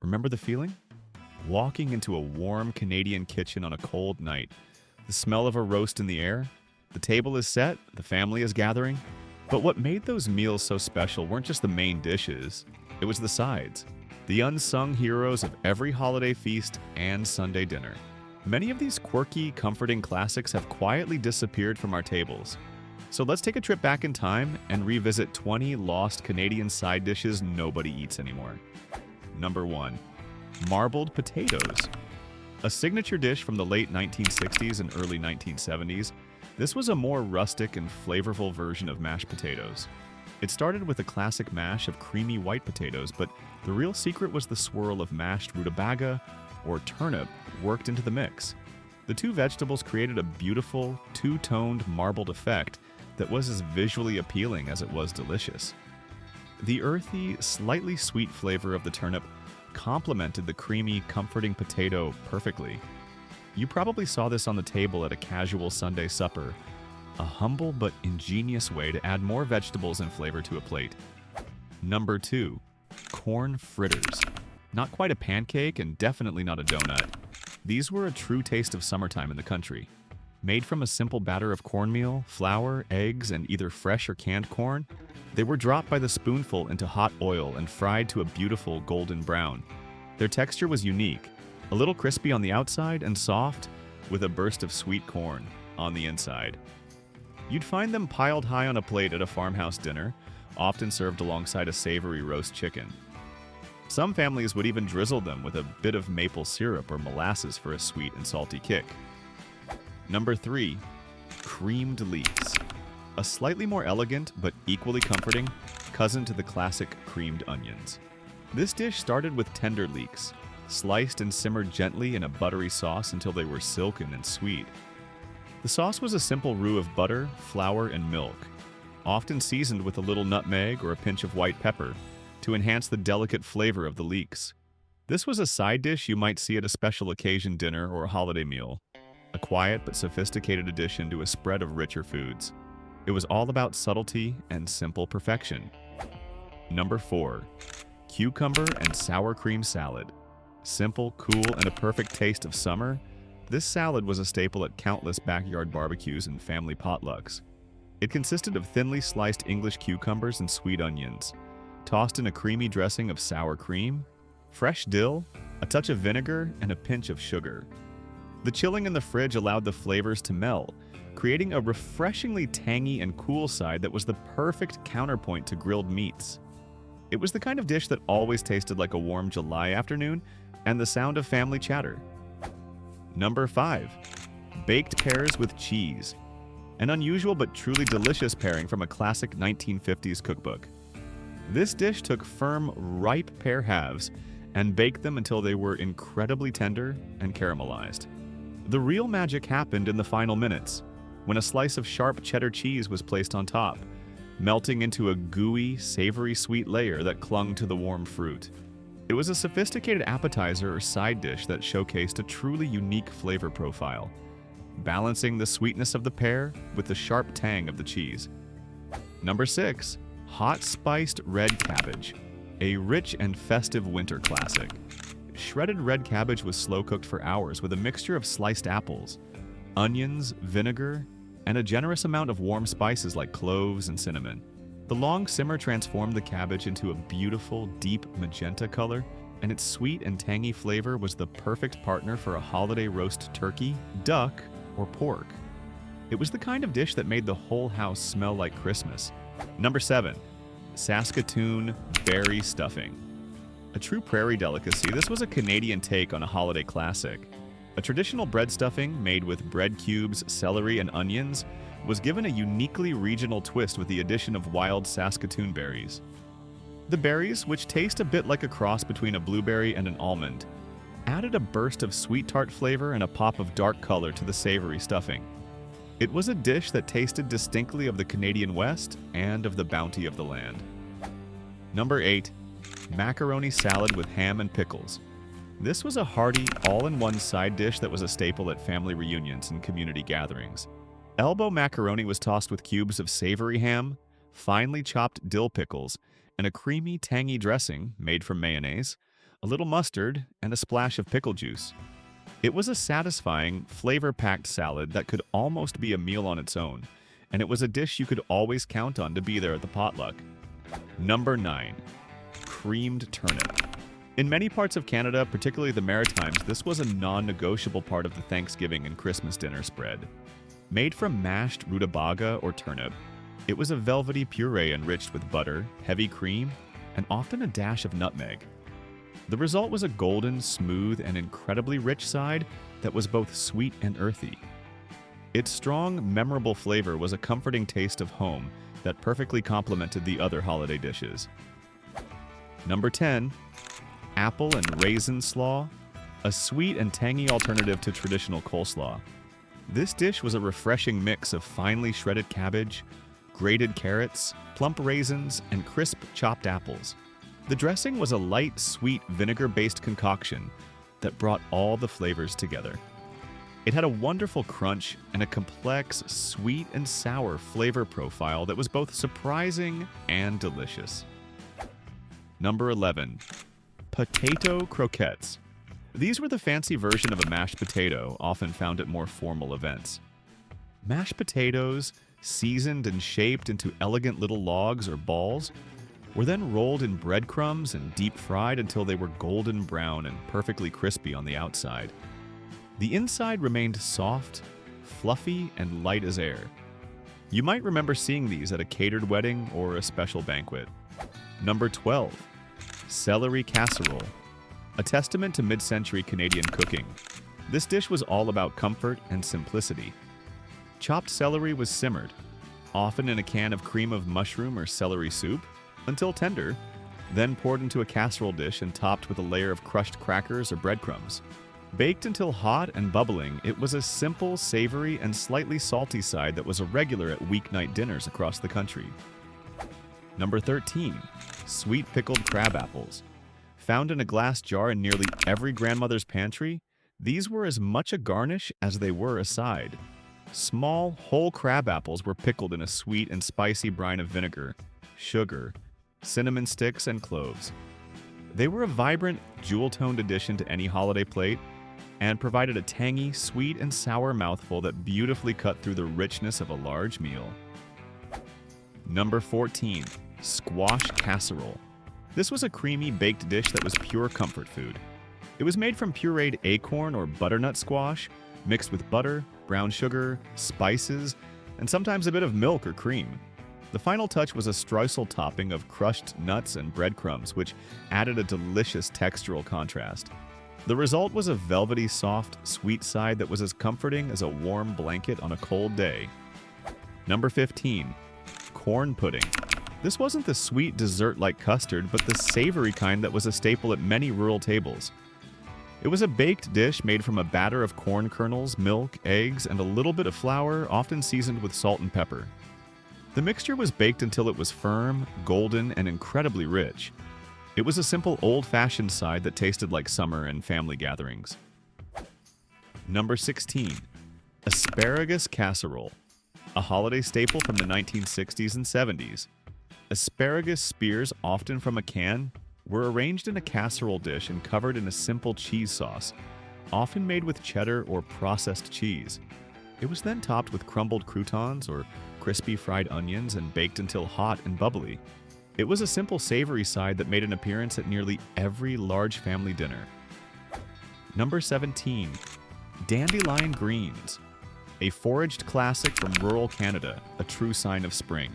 Remember the feeling? Walking into a warm Canadian kitchen on a cold night, the smell of a roast in the air, the table is set, the family is gathering. But what made those meals so special weren't just the main dishes, it was the sides, the unsung heroes of every holiday feast and Sunday dinner. Many of these quirky, comforting classics have quietly disappeared from our tables. So let's take a trip back in time and revisit 20 lost Canadian side dishes nobody eats anymore. Number 1. Marbled potatoes. A signature dish from the late 1960s and early 1970s, this was a more rustic and flavorful version of mashed potatoes. It started with a classic mash of creamy white potatoes, but the real secret was the swirl of mashed rutabaga or turnip worked into the mix. The two vegetables created a beautiful, two-toned marbled effect that was as visually appealing as it was delicious. The earthy, slightly sweet flavor of the turnip complemented the creamy, comforting potato perfectly. You probably saw this on the table at a casual Sunday supper, a humble but ingenious way to add more vegetables and flavor to a plate. Number 2. Corn fritters. Not quite a pancake and definitely not a donut. These were a true taste of summertime in the country. Made from a simple batter of cornmeal, flour, eggs, and either fresh or canned corn, they were dropped by the spoonful into hot oil and fried to a beautiful golden brown. Their texture was unique, a little crispy on the outside and soft, with a burst of sweet corn on the inside. You'd find them piled high on a plate at a farmhouse dinner, often served alongside a savory roast chicken. Some families would even drizzle them with a bit of maple syrup or molasses for a sweet and salty kick. Number 3. Creamed leeks. A slightly more elegant but equally comforting cousin to the classic creamed onions. This dish started with tender leeks, sliced and simmered gently in a buttery sauce until they were silken and sweet. The sauce was a simple roux of butter, flour, and milk, often seasoned with a little nutmeg or a pinch of white pepper to enhance the delicate flavor of the leeks. This was a side dish you might see at a special occasion dinner or a holiday meal, a quiet but sophisticated addition to a spread of richer foods. It was all about subtlety and simple perfection. Number 4. Cucumber and sour cream salad. Simple, cool, and a perfect taste of summer, this salad was a staple at countless backyard barbecues and family potlucks. It consisted of thinly sliced English cucumbers and sweet onions, tossed in a creamy dressing of sour cream, fresh dill, a touch of vinegar, and a pinch of sugar. The chilling in the fridge allowed the flavors to meld, creating a refreshingly tangy and cool side that was the perfect counterpoint to grilled meats. It was the kind of dish that always tasted like a warm July afternoon and the sound of family chatter. Number 5. Baked pears with cheese. An unusual but truly delicious pairing from a classic 1950s cookbook. This dish took firm, ripe pear halves and baked them until they were incredibly tender and caramelized. The real magic happened in the final minutes, when a slice of sharp cheddar cheese was placed on top, melting into a gooey, savory sweet layer that clung to the warm fruit. It was a sophisticated appetizer or side dish that showcased a truly unique flavor profile, balancing the sweetness of the pear with the sharp tang of the cheese. Number 6. Hot spiced red cabbage, a rich and festive winter classic. Shredded red cabbage was slow-cooked for hours with a mixture of sliced apples, onions, vinegar, and a generous amount of warm spices like cloves and cinnamon. The long simmer transformed the cabbage into a beautiful, deep magenta color, and its sweet and tangy flavor was the perfect partner for a holiday roast turkey, duck, or pork. It was the kind of dish that made the whole house smell like Christmas. Number 7. Saskatoon berry stuffing. A true prairie delicacy, this was a Canadian take on a holiday classic. A traditional bread stuffing made with bread cubes, celery, and onions was given a uniquely regional twist with the addition of wild Saskatoon berries. The berries, which taste a bit like a cross between a blueberry and an almond, added a burst of sweet tart flavor and a pop of dark color to the savory stuffing. It was a dish that tasted distinctly of the Canadian West and of the bounty of the land. Number 8. Macaroni salad with ham and pickles. This was a hearty, all-in-one side dish that was a staple at family reunions and community gatherings. Elbow macaroni was tossed with cubes of savory ham, finely chopped dill pickles, and a creamy, tangy dressing made from mayonnaise, a little mustard, and a splash of pickle juice. It was a satisfying, flavor-packed salad that could almost be a meal on its own, and it was a dish you could always count on to be there at the potluck. Number 9. Creamed turnip. In many parts of Canada, particularly the Maritimes, this was a non-negotiable part of the Thanksgiving and Christmas dinner spread. Made from mashed rutabaga or turnip, it was a velvety puree enriched with butter, heavy cream, and often a dash of nutmeg. The result was a golden, smooth, and incredibly rich side that was both sweet and earthy. Its strong, memorable flavor was a comforting taste of home that perfectly complemented the other holiday dishes. Number 10. Apple and raisin slaw, a sweet and tangy alternative to traditional coleslaw. This dish was a refreshing mix of finely shredded cabbage, grated carrots, plump raisins, and crisp chopped apples. The dressing was a light, sweet, vinegar-based concoction that brought all the flavors together. It had a wonderful crunch and a complex, sweet and sour flavor profile that was both surprising and delicious. Number 11. Potato croquettes. These were the fancy version of a mashed potato, often found at more formal events. Mashed potatoes, seasoned and shaped into elegant little logs or balls, were then rolled in breadcrumbs and deep fried until they were golden brown and perfectly crispy on the outside. The inside remained soft, fluffy, and light as air. You might remember seeing these at a catered wedding or a special banquet. Number 12. Celery casserole. A testament to mid-century Canadian cooking. This dish was all about comfort and simplicity. Chopped celery was simmered, often in a can of cream of mushroom or celery soup, until tender, then poured into a casserole dish and topped with a layer of crushed crackers or breadcrumbs. Baked until hot and bubbling, it was a simple, savory, and slightly salty side that was a regular at weeknight dinners across the country. Number 13. Sweet pickled crab apples. Found in a glass jar in nearly every grandmother's pantry, these were as much a garnish as they were a side. Small, whole crab apples were pickled in a sweet and spicy brine of vinegar, sugar, cinnamon sticks, and cloves. They were a vibrant, jewel-toned addition to any holiday plate and provided a tangy, sweet, and sour mouthful that beautifully cut through the richness of a large meal. Number 14. Squash casserole. This was a creamy, baked dish that was pure comfort food. It was made from pureed acorn or butternut squash, mixed with butter, brown sugar, spices, and sometimes a bit of milk or cream. The final touch was a streusel topping of crushed nuts and breadcrumbs, which added a delicious textural contrast. The result was a velvety, soft, sweet side that was as comforting as a warm blanket on a cold day. Number 15. Corn pudding. This wasn't the sweet dessert-like custard, but the savory kind that was a staple at many rural tables. It was a baked dish made from a batter of corn kernels, milk, eggs, and a little bit of flour, often seasoned with salt and pepper. The mixture was baked until it was firm, golden, and incredibly rich. It was a simple old-fashioned side that tasted like summer and family gatherings. Number 16. Asparagus casserole. A holiday staple from the 1960s and 70s. Asparagus spears, often from a can, were arranged in a casserole dish and covered in a simple cheese sauce, often made with cheddar or processed cheese. It was then topped with crumbled croutons or crispy fried onions and baked until hot and bubbly. It was a simple savory side that made an appearance at nearly every large family dinner. Number 17. Dandelion greens. A foraged classic from rural Canada, a true sign of spring.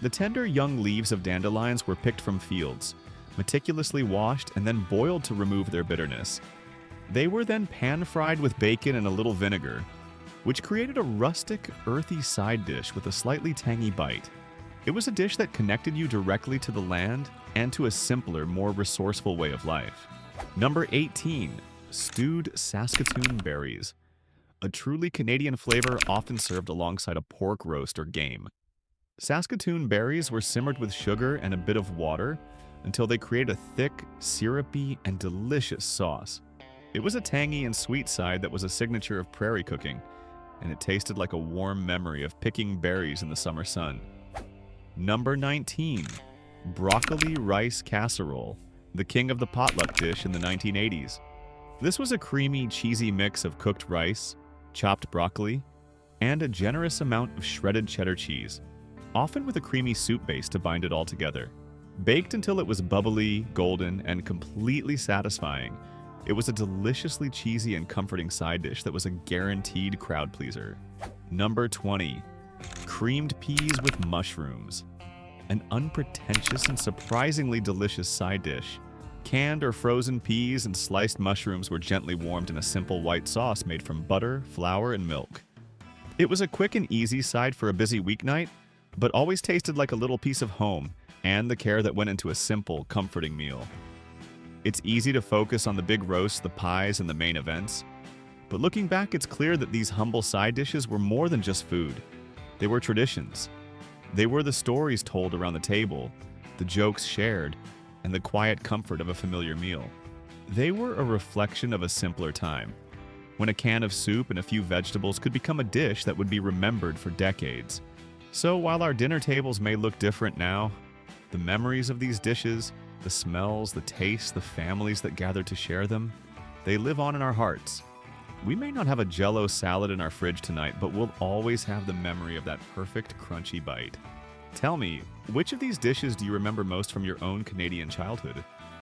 The tender young leaves of dandelions were picked from fields, meticulously washed and then boiled to remove their bitterness. They were then pan-fried with bacon and a little vinegar, which created a rustic, earthy side dish with a slightly tangy bite. It was a dish that connected you directly to the land and to a simpler, more resourceful way of life. Number 18. Stewed Saskatoon berries. A truly Canadian flavor often served alongside a pork roast or game. Saskatoon berries were simmered with sugar and a bit of water until they created a thick, syrupy, and delicious sauce. It was a tangy and sweet side that was a signature of prairie cooking, and it tasted like a warm memory of picking berries in the summer sun. Number 19. Broccoli rice casserole. the king of the potluck dish in the 1980s. This was a creamy, cheesy mix of cooked rice, chopped broccoli, and a generous amount of shredded cheddar cheese, often with a creamy soup base to bind it all together. Baked until it was bubbly, golden, and completely satisfying, it was a deliciously cheesy and comforting side dish that was a guaranteed crowd pleaser. Number 20. Creamed peas with mushrooms. An unpretentious and surprisingly delicious side dish. Canned or frozen peas and sliced mushrooms were gently warmed in a simple white sauce made from butter, flour, and milk. It was a quick and easy side for a busy weeknight, but always tasted like a little piece of home and the care that went into a simple, comforting meal. It's easy to focus on the big roasts, the pies, and the main events, but looking back, it's clear that these humble side dishes were more than just food. They were traditions. They were the stories told around the table, the jokes shared, and the quiet comfort of a familiar meal. They were a reflection of a simpler time, when a can of soup and a few vegetables could become a dish that would be remembered for decades. So while our dinner tables may look different now, the memories of these dishes, the smells, the tastes, the families that gathered to share them, they live on in our hearts. We may not have a Jell-O salad in our fridge tonight, but we'll always have the memory of that perfect, crunchy bite. Tell me, which of these dishes do you remember most from your own Canadian childhood?